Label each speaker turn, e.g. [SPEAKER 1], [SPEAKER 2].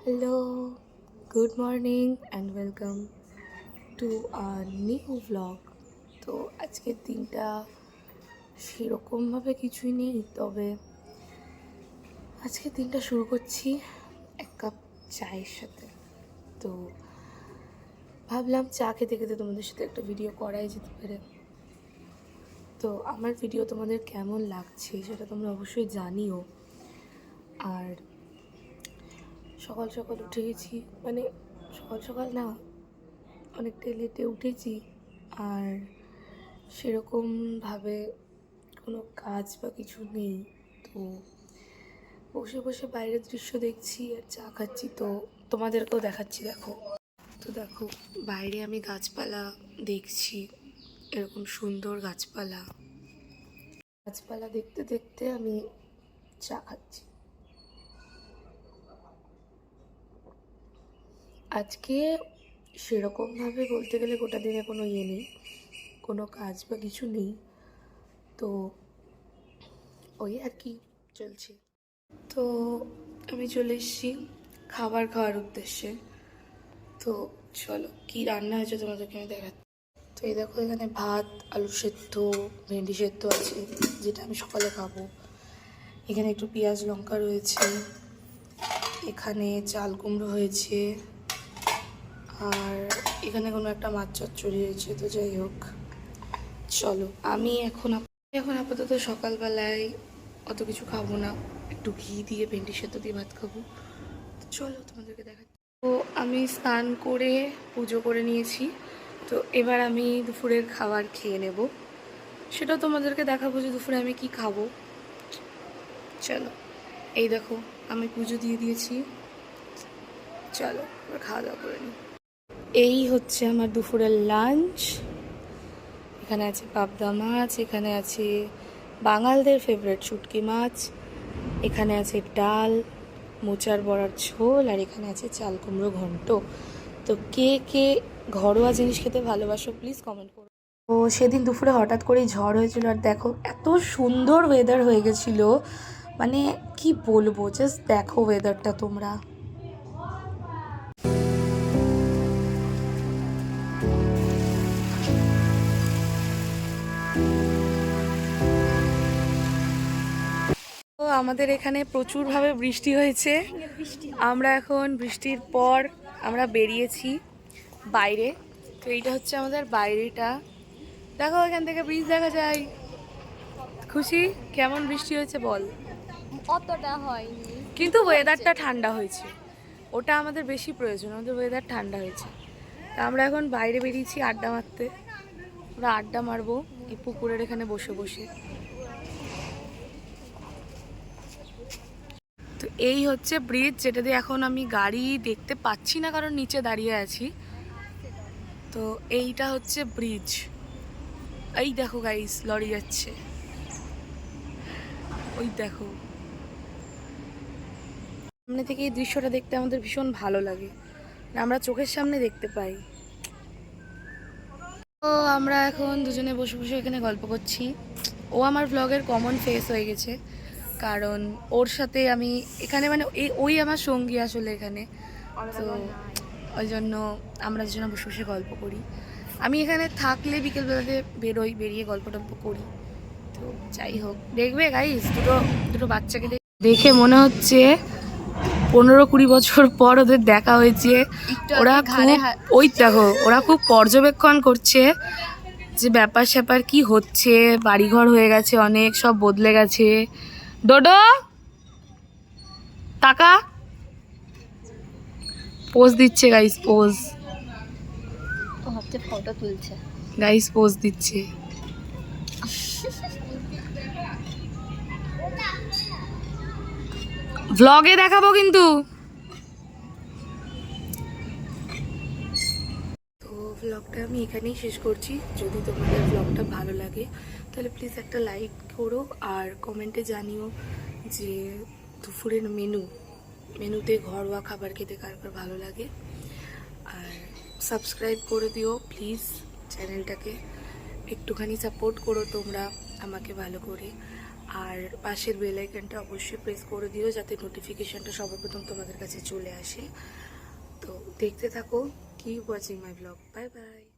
[SPEAKER 1] Hello, good morning and welcome to our new blog. তো আজকের দিনটা সেরকমভাবে কিছুই নেই, তবে আজকের দিনটা শুরু করছি এক কাপ চায়ের সাথে। তো ভাবলাম চা খেতে খেতে তোমাদের সাথে একটা ভিডিও করাই যেতে পারে। তো আমার ভিডিও তোমাদের কেমন লাগছে সেটা তোমরা অবশ্যই জানিও। আর সকাল সকাল উঠে গেছি, মানে সকাল সকাল না, অনেকটাই লেটে উঠেছি। আর সেরকমভাবে কোনো কাজ বা কিছু নেই, তো বসে বসে বাইরের দৃশ্য দেখছি আর চা খাচ্ছি। তো তোমাদেরকেও দেখাচ্ছি, দেখো। তো দেখো, বাইরে আমি গাছপালা দেখছি, এরকম সুন্দর গাছপালা গাছপালা দেখতে দেখতে আমি চা খাচ্ছি। আজকে সেরকমভাবে বলতে গেলে গোটা দিনে কোনো নেই, কোনো কাজ বা কিছু নেই, তো ওই আর কি চলছে। তো আমি চলে এসেছি খাবার খাওয়ার উদ্দেশ্যে। তো চলো, কি রান্না হয়েছে তোমাদেরকে আমি দেখাচ্ছি। তো এই দেখো, এখানে ভাত, আলু সেদ্ধ, ভেন্ডি সেদ্ধ আছে, যেটা আমি সকালে খাবো। এখানে একটু পেঁয়াজ লঙ্কা রয়েছে, এখানে চাল কুমড়ো হয়েছে, আর এখানে কোনো একটা মাছ চচ্চড়ি হয়েছে। তো যাই হোক, চলো আমি এখন আপাতত সকালবেলায় অত কিছু খাবো না, একটু ঘি দিয়ে ভেন্ডি সেদ্ধ দিয়ে ভাত খাবো। তো চলো তোমাদেরকে দেখাচ্ছি। তো আমি স্নান করে পুজো করে নিয়েছি। তো এবার আমি দুপুরের খাবার খেয়ে নেব, সেটাও তোমাদেরকে দেখাবো যে দুপুরে আমি কি খাবো। চলো, এই দেখো আমি পুজো দিয়ে দিয়েছি, চলো এবার খাওয়া দাওয়া করে নিই। এই হচ্ছে আমার দুপুরের লাঞ্চ। এখানে আছে পাবদা মাছ, এখানে আছে বাঙালদের ফেভারিট শুটকি মাছ, এখানে আছে ডাল, মোচার বড়ার ঝোল, আর এখানে আছে চাল কুমড়ো ঘন্ট। তো কে কে ঘরোয়া জিনিস খেতে ভালোবাসো প্লিজ কমেন্ট করো। তো সেদিন দুপুরে হঠাৎ করেই ঝড় হয়েছিল, আর দেখো এত সুন্দর ওয়েদার হয়ে গেছিলো, মানে কি বলবো, জাস্ট দেখো ওয়েদারটা তোমরা। তো আমাদের এখানে প্রচুরভাবে বৃষ্টি হয়েছে। আমরা এখন বৃষ্টির পর আমরা বেরিয়েছি বাইরে। তো এইটা হচ্ছে আমাদের বাইরেটা, দেখো এখান থেকে ব্রিজ দেখা যায়। খুশি? কেমন বৃষ্টি হয়েছে বল?
[SPEAKER 2] অতটা হয়নি,
[SPEAKER 1] কিন্তু ওয়েদারটা ঠান্ডা হয়েছে, ওটা আমাদের বেশি প্রয়োজন, আমাদের ওয়েদার ঠান্ডা হয়েছে। তা আমরা এখন বাইরে বেরিয়েছি আড্ডা মারতে। আমরা আড্ডা মারবো এই পুকুরের এখানে বসে বসে। তো এই হচ্ছে ব্রিজ, যেটা দিয়ে এখন আমি গাড়ি দেখতে পাচ্ছি না কারণ নিচে দাঁড়িয়ে আছি। তো এইটা হচ্ছে ব্রিজ। এই দেখো গাইস, লরি যাচ্ছে, ওই দেখো। সামনে থেকে এই দৃশ্যটা দেখতে আমাদের ভীষণ ভালো লাগে, আমরা চোখের সামনে দেখতে পাই। তো আমরা এখন দুজনে বসে বসে এখানে গল্প করছি। ও আমার ব্লগের কমন ফেস হয়ে গেছে, কারণ ওর সাথে আমি এখানে, মানে ওই আমার সঙ্গী আসলে এখানে। তো ওই জন্য আমরা দুজনে বসে বসে গল্প করি। আমি এখানে থাকলে বিকেলবেলাতে বেরিয়ে গল্প টল্প করি। তো যাই হোক, দেখবে গাইস, দুটো দুটো বাচ্চাকে দেখে মনে হচ্ছে 15-20 বছর পর ওদের দেখা হয়েছে। ওরা খুব, ওই দেখো, ওরা খুব পর্যবেক্ষণ করছে যে ব্যাপার স্যাপার কি হচ্ছে, বাড়িঘর হয়ে গেছে অনেক, সব বদলে গেছে। ডোডো টাকা পোজ দিচ্ছে গাইস, পোজ
[SPEAKER 2] ফটো তুলছে
[SPEAKER 1] গাইস, পোজ দিচ্ছে। ভ্লগে দেখাবো কিন্তু। তো ভ্লগটা আমি এখানেই শেষ করছি। যদি তোমাদের ভ্লগটা ভালো লাগে তাহলে প্লিজ একটা লাইক করো, আর কমেন্টে জানিও যে দুপুরের মেনুতে ঘরোয়া খাবার খেতে কার কার ভালো লাগে। আর সাবস্ক্রাইব করে দিও প্লিজ চ্যানেলটাকে, একটুখানি সাপোর্ট করো তোমরা আমাকে ভালো করে। আর পাশের বেল আইকনটা অবশ্যই প্রেস করে দিও যাতে নোটিফিকেশনটা সর্বপ্রথম তোমাদের কাছে চলে আসে। তো দেখতে থাকো, keep watching my blog. Bye bye.